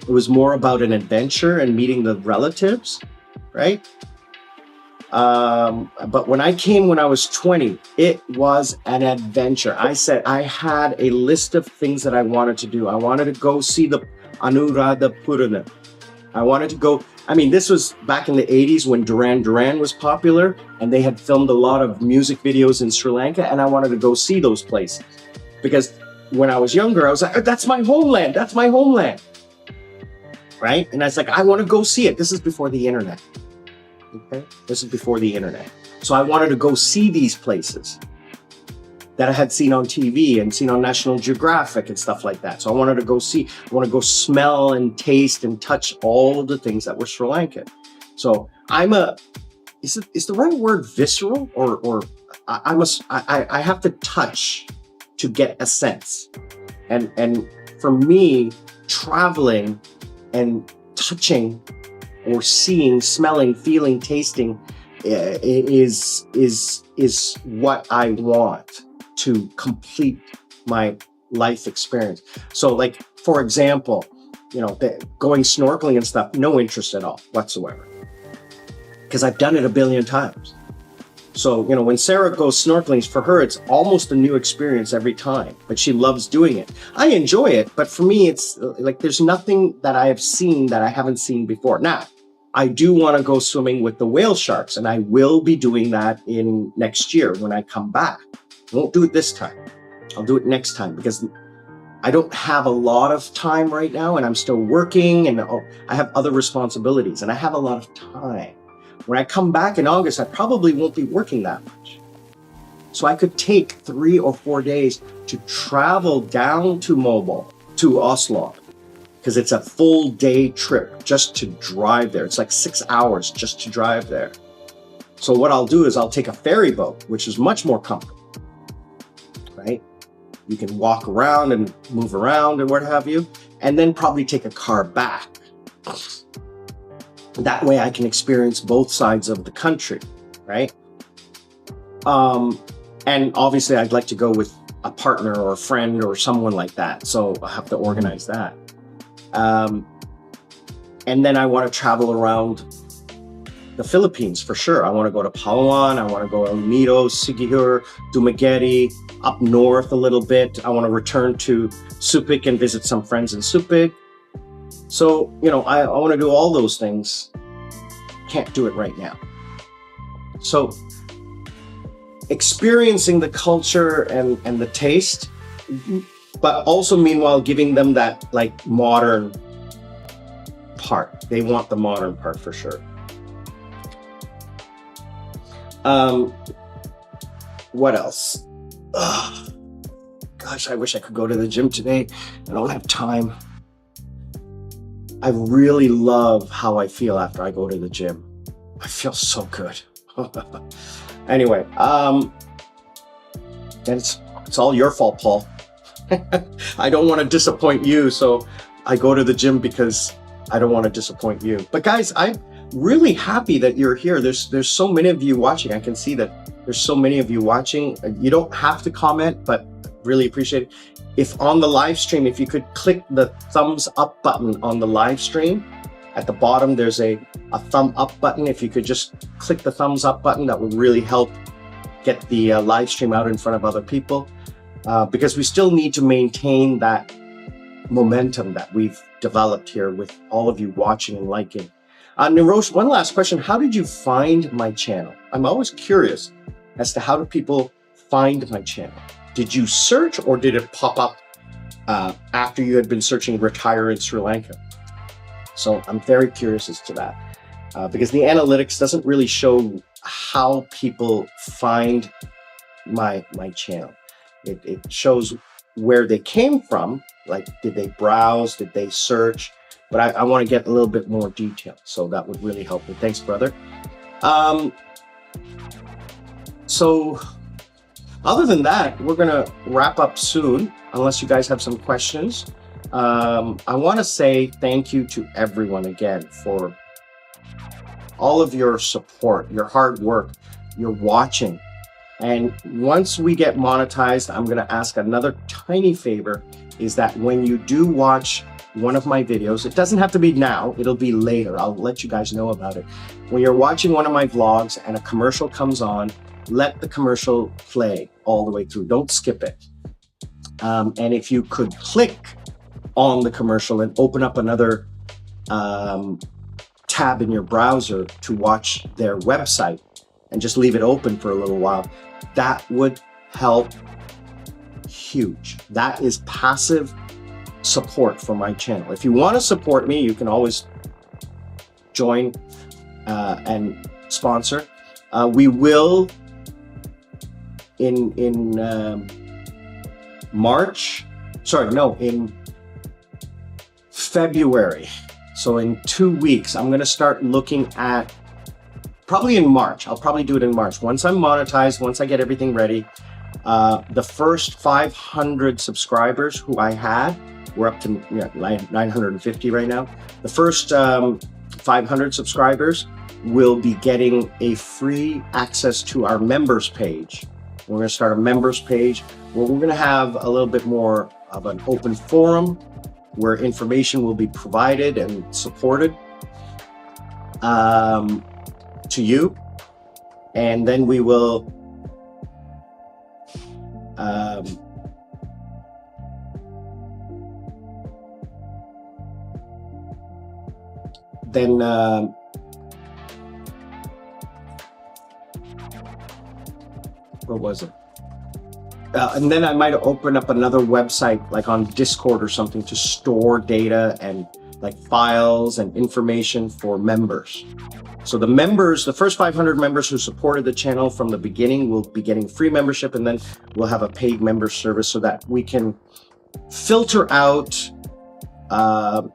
It was more about an adventure and meeting the relatives, right? But when I came when I was 20, it was an adventure. I said I had a list of things that I wanted to do. I wanted to go see the Anuradha Purana. I wanted to go, I mean, this was back in the 80s when Duran Duran was popular, and they had filmed a lot of music videos in Sri Lanka, and I wanted to go see those places. Because when I was younger, I was like, that's my homeland, that's my homeland. Right? And I was like, I want to go see it. This is before the internet. Okay? This is before the internet. So I wanted to go see these places that I had seen on TV and seen on National Geographic and stuff like that. So I wanted to go see, I want to go smell and taste and touch all of the things that were Sri Lankan. So I'm is the right word visceral, or I have to touch to get a sense. And for me, traveling and touching or seeing, smelling, feeling, tasting is what I want to complete my life experience. So like, for example, you know, going snorkeling and stuff, no interest at all whatsoever, because I've done it a billion times. So, you know, when Sarah goes snorkeling, for her, it's almost a new experience every time, but she loves doing it. I enjoy it, but for me, it's like, there's nothing that I have seen that I haven't seen before. Now, I do want to go swimming with the whale sharks, and I will be doing that in next year when I come back. I won't do it this time. I'll do it next time, because I don't have a lot of time right now, and I'm still working, and I have other responsibilities, and I have a lot of time. When I come back in August, I probably won't be working that much. So I could take 3 or 4 days to travel down to Oslo, because it's a full day trip just to drive there. It's like 6 hours just to drive there. So what I'll do is I'll take a ferry boat, which is much more comfortable, right? You can walk around and move around and what have you, and then probably take a car back. That way I can experience both sides of the country, right? And obviously I'd like to go with a partner or a friend or someone like that. So I have to organize that. And then I want to travel around the Philippines for sure. I want to go to Palawan. I want to go El Nido, Siquijor, Dumaguete, up north a little bit. I want to return to Subic and visit some friends in Subic. So, you know, I want to do all those things. Can't do it right now. So experiencing the culture and the taste, but also meanwhile giving them that like modern part. They want the modern part for sure. What else? Ugh. Gosh, I wish I could go to the gym today. I don't have time. I really love how I feel after I go to the gym. I feel so good. Anyway, it's all your fault, Paul. I don't want to disappoint you, so I go to the gym because I don't want to disappoint you. But guys, I'm really happy that you're here. There's so many of you watching. I can see that there's so many of you watching. You don't have to comment, but really appreciate it. If on the live stream, if you could click the thumbs up button on the live stream, at the bottom there's a thumb up button. If you could just click the thumbs up button, that would really help get the live stream out in front of other people, because we still need to maintain that momentum that we've developed here with all of you watching and liking. Nirosh, one last question. How did you find my channel? I'm always curious as to how do people find my channel. Did you search or did it pop up after you had been searching retire in Sri Lanka? So I'm very curious as to that, because the analytics doesn't really show how people find my channel. It shows where they came from, like did they browse, did they search, but I want to get a little bit more detail, so that would really help me. Thanks, brother. So other than that, we're gonna wrap up soon, unless you guys have some questions. I want to say thank you to everyone again for all of your support, your hard work, your watching. And once we get monetized, I'm going to ask another tiny favor, is that when you do watch one of my videos, it doesn't have to be now, it'll be later. I'll let you guys know about it. When you're watching one of my vlogs and a commercial comes on, let the commercial play all the way through. Don't skip it. And if you could click on the commercial and open up another tab in your browser to watch their website and just leave it open for a little while, that would help huge. That is passive support for my channel. If you want to support me, you can always join and sponsor. We will in February. So in 2 weeks, I'm going to start looking at, probably in March. I'll probably do it in March. Once I'm monetized, once I get everything ready, the first 500 subscribers who I had, we're up to 950 right now. The first 500 subscribers will be getting a free access to our members page. We're going to start a members page where we're going to have a little bit more of an open forum where information will be provided and supported to you. And then we will where was it? And then I might open up another website like on Discord or something to store data and like files and information for members. So the members, the first 500 members who supported the channel from the beginning will be getting free membership, and then we'll have a paid member service so that we can filter out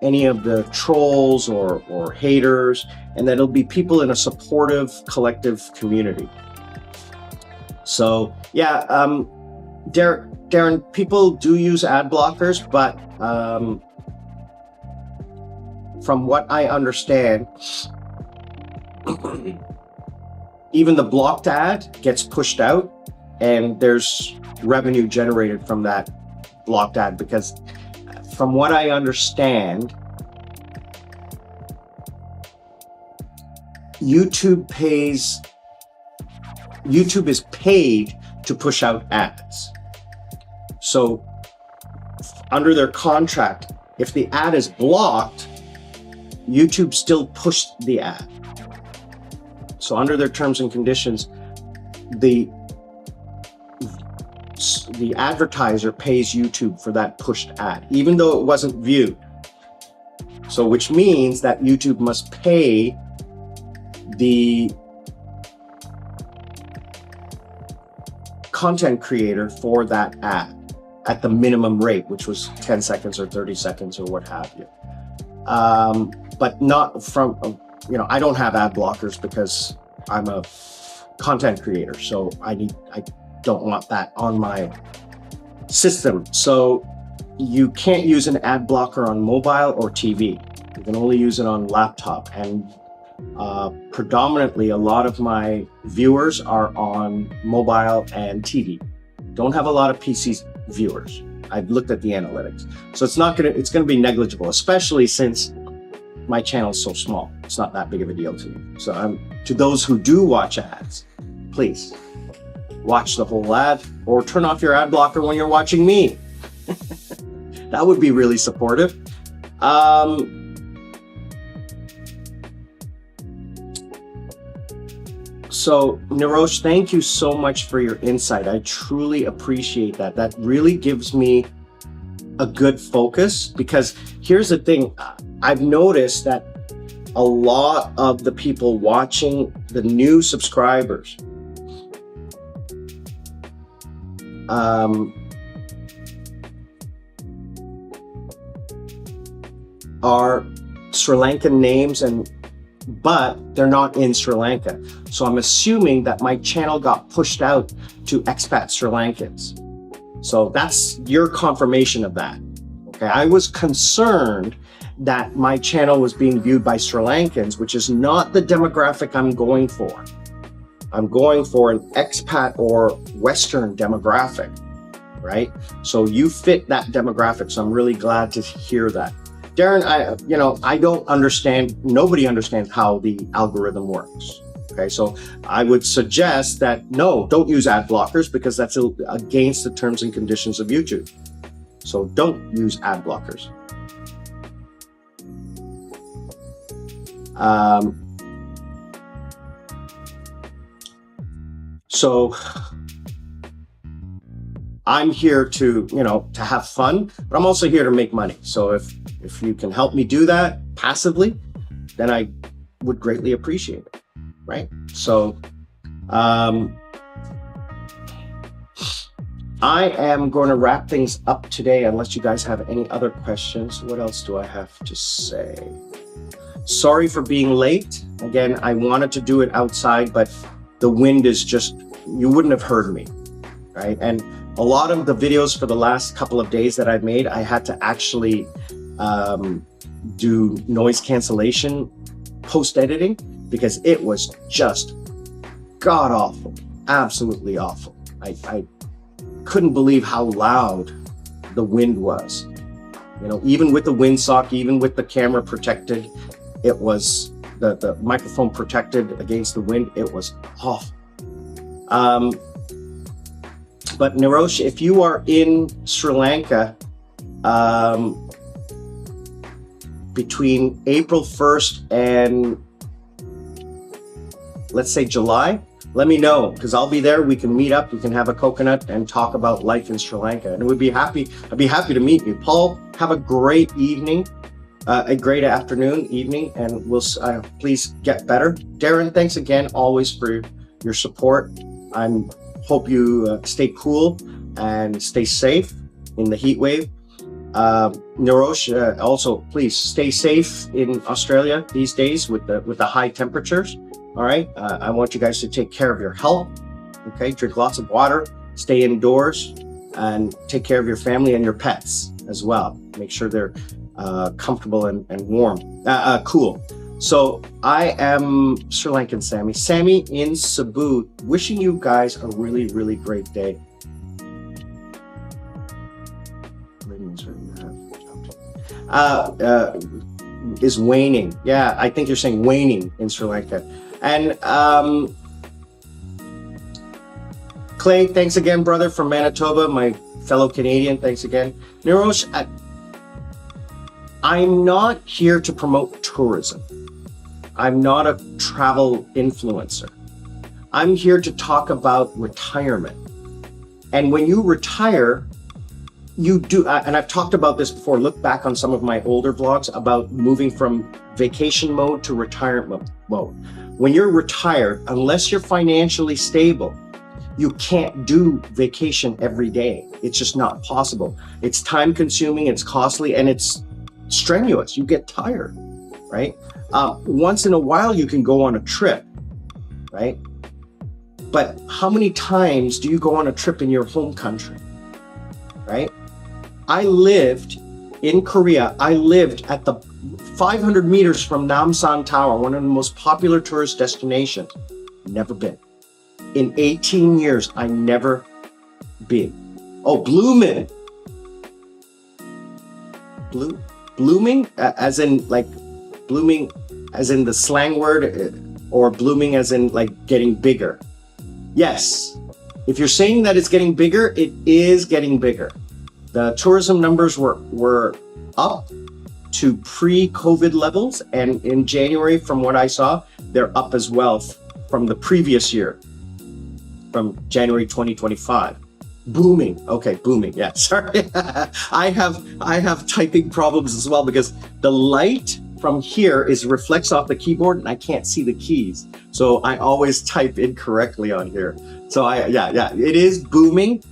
any of the trolls or haters, and that it'll be people in a supportive collective community. So yeah, Darren, people do use ad blockers, but from what I understand, even the blocked ad gets pushed out and there's revenue generated from that blocked ad, because from what I understand, YouTube is paid to push out ads. So under their contract, If the ad is blocked, YouTube still pushed the ad. So under their terms and conditions, the advertiser pays YouTube for that pushed ad, even though it wasn't viewed. So which means that YouTube must pay the content creator for that ad at the minimum rate, which was 10 seconds or 30 seconds or what have you. But not from, I don't have ad blockers because I'm a content creator. So I don't want that on my system. So you can't use an ad blocker on mobile or TV. You can only use it on laptop. And predominantly a lot of my viewers are on mobile and TV. Don't have a lot of PC viewers. I've looked at the analytics. So it's gonna be negligible, especially since my channel is so small. It's not that big of a deal to me. So to those who do watch ads, please watch the whole ad or turn off your ad blocker when you're watching me. That would be really supportive. So Nirosh, thank you so much for your insight. I truly appreciate that. That really gives me a good focus, because here's the thing. I've noticed that a lot of the people watching, the new subscribers, are Sri Lankan names, but they're not in Sri Lanka. So I'm assuming that my channel got pushed out to expat Sri Lankans. So that's your confirmation of that. Okay, I was concerned that my channel was being viewed by Sri Lankans, which is not the demographic I'm going for. I'm going for an expat or Western demographic, right? So you fit that demographic. So I'm really glad to hear that. Darren, I don't understand, nobody understands how the algorithm works. Okay, so I would suggest that no, don't use ad blockers, because that's against the terms and conditions of YouTube. So don't use ad blockers. So I'm here to have fun, but I'm also here to make money. So if you can help me do that passively, then I would greatly appreciate it, right? So I am going to wrap things up today, unless you guys have any other questions. What else do I have to say? Sorry for being late. Again, I wanted to do it outside, but the wind is just, you wouldn't have heard me, right? And a lot of the videos for the last couple of days that I've made, I had to actually do noise cancellation post-editing, because it was just god awful, absolutely awful. I couldn't believe how loud the wind was. Even with the windsock, even with the camera protected, it was the microphone protected against the wind. It was awful. But Nirosh, if you are in Sri Lanka between April 1st and let's say July, let me know, because I'll be there. We can meet up, we can have a coconut and talk about life in Sri Lanka. And I'd be happy to meet you. Paul, have a great evening, a great afternoon, evening, and we'll please get better. Darren, thanks again, always for your support. Hope you stay cool and stay safe in the heat wave. Nirosh, also please stay safe in Australia these days with the high temperatures. All right, I want you guys to take care of your health. Okay, drink lots of water, stay indoors, and take care of your family and your pets as well. Make sure they're comfortable and warm, cool. So I am Sri Lankan Sammy. Sammy in Cebu, wishing you guys a really, really great day. Is waning. Yeah, I think you're saying waning in Sri Lanka. And Clay, thanks again, brother, from Manitoba, my fellow Canadian. Thanks again. Nirosh, I'm not here to promote tourism. I'm not a travel influencer. I'm here to talk about retirement. And when you retire, you do, and I've talked about this before, look back on some of my older vlogs about moving from vacation mode to retirement mode. When you're retired, unless you're financially stable, you can't do vacation every day. It's just not possible. It's time consuming, it's costly, and it's strenuous. You get tired, right? Once in a while, you can go on a trip, right? But how many times do you go on a trip in your home country, right? I lived in Korea. I lived at the 500 meters from Namsan Tower, one of the most popular tourist destinations. Never been. In 18 years, I never been. Oh, Blooming. Blooming, as in like blooming, as in the slang word, or blooming as in like getting bigger. Yes, if you're saying that it's getting bigger, it is getting bigger. The tourism numbers were up to pre-COVID levels, and in January, from what I saw, they're up as well from the previous year, from January 2025. Booming. Okay, booming. Yeah, sorry. I have typing problems as well because the light from here reflects off the keyboard and I can't see the keys. So I always type incorrectly on here. So it is booming.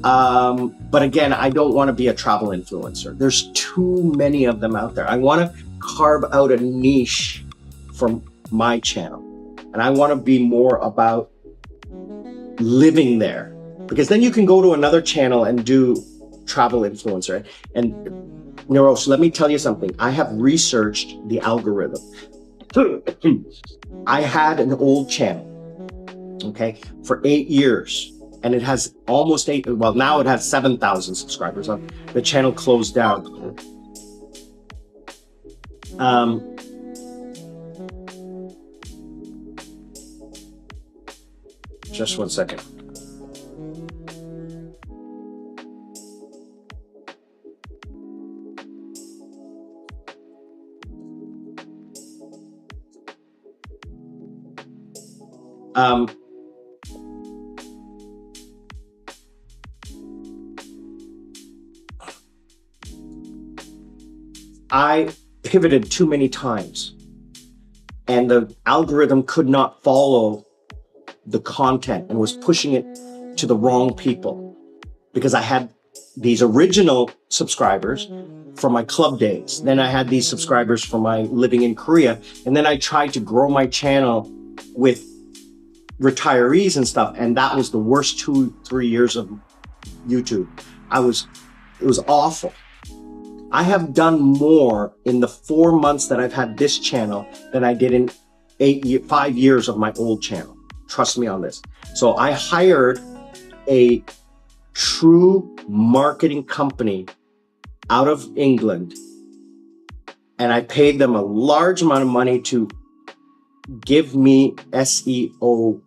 But again, I don't want to be a travel influencer. There's too many of them out there. I want to carve out a niche for my channel. And I want to be more about living there. Because then you can go to another channel and do travel influencer. And Nirosh, let me tell you something. I have researched the algorithm. I had an old channel, okay, for 8 years. And it has almost now it has 7,000 subscribers. The channel closed down. Just 1 second. I pivoted too many times and the algorithm could not follow the content and was pushing it to the wrong people because I had these original subscribers from my club days. Then I had these subscribers from my living in Korea. And then I tried to grow my channel with retirees and stuff. And that was the worst 2-3 years of YouTube. It was awful. I have done more in the 4 months that I've had this channel than I did in 5 years of my old channel. Trust me on this. So I hired a true marketing company out of England, and I paid them a large amount of money to give me SEO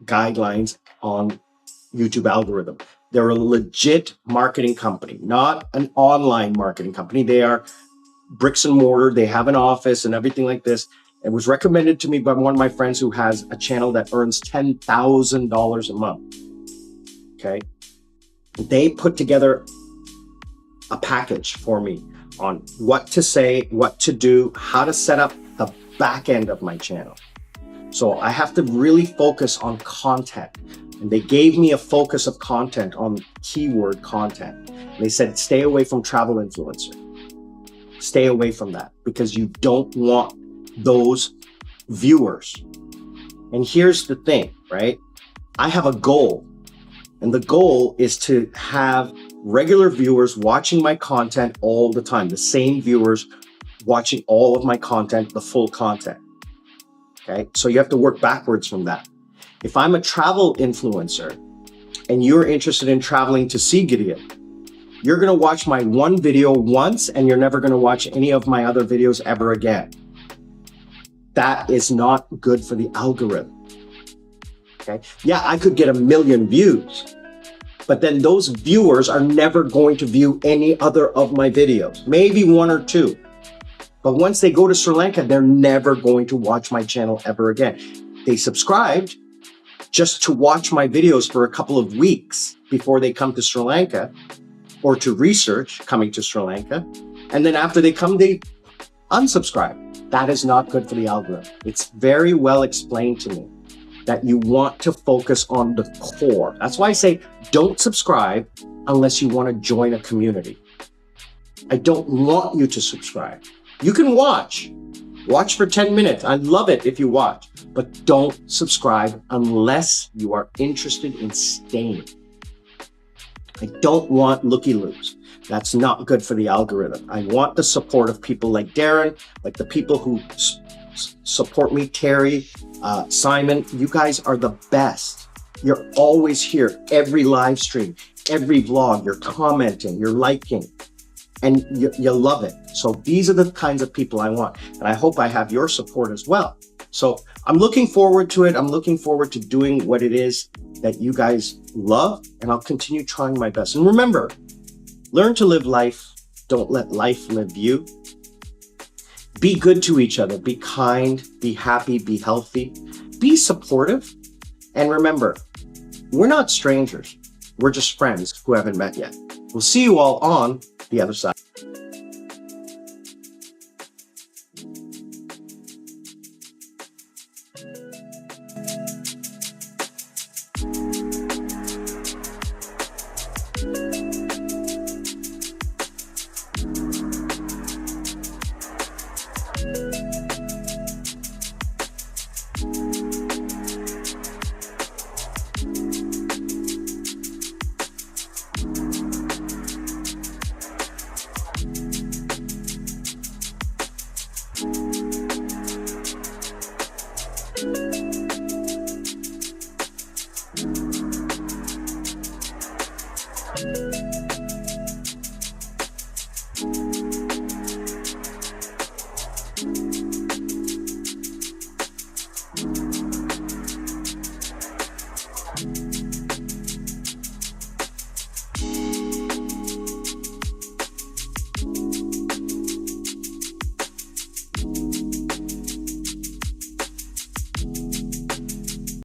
guidelines on YouTube algorithm. They're a legit marketing company, not an online marketing company. They are bricks and mortar. They have an office and everything like this. It was recommended to me by one of my friends who has a channel that earns $10,000 a month. Okay. They put together a package for me on what to say, what to do, how to set up the back end of my channel. So I have to really focus on content. And they gave me a focus of content on keyword content. And they said, stay away from travel influencer. Stay away from that because you don't want those viewers. And here's the thing, right? I have a goal. And the goal is to have regular viewers watching my content all the time. The same viewers watching all of my content, the full content. Okay, so you have to work backwards from that. If I'm a travel influencer and you're interested in traveling to see Gideon, you're going to watch my one video once and you're never going to watch any of my other videos ever again. That is not good for the algorithm. Okay, yeah, I could get 1 million views, but then those viewers are never going to view any other of my videos, maybe 1 or 2. But once they go to Sri Lanka, they're never going to watch my channel ever again. They subscribed just to watch my videos for a couple of weeks before they come to Sri Lanka, or to research coming to Sri Lanka. And then after they come, they unsubscribe. That is not good for the algorithm. It's very well explained to me that you want to focus on the core. That's why I say don't subscribe unless you want to join a community. I don't want you to subscribe. You can watch for 10 minutes. I love it if you watch, but don't subscribe unless you are interested in staying. I don't want looky-loos. That's not good for the algorithm. I want the support of people like Darren, like the people who support me, Terry, Simon. You guys are the best. You're always here, every live stream, every vlog, you're commenting, you're liking, and you love it. So these are the kinds of people I want. And I hope I have your support as well. So I'm looking forward to it. I'm looking forward to doing what it is that you guys love, and I'll continue trying my best. And remember, learn to live life. Don't let life live you. Be good to each other. Be kind, be happy, be healthy, be supportive. And remember, we're not strangers. We're just friends who haven't met yet. We'll see you all on the other side.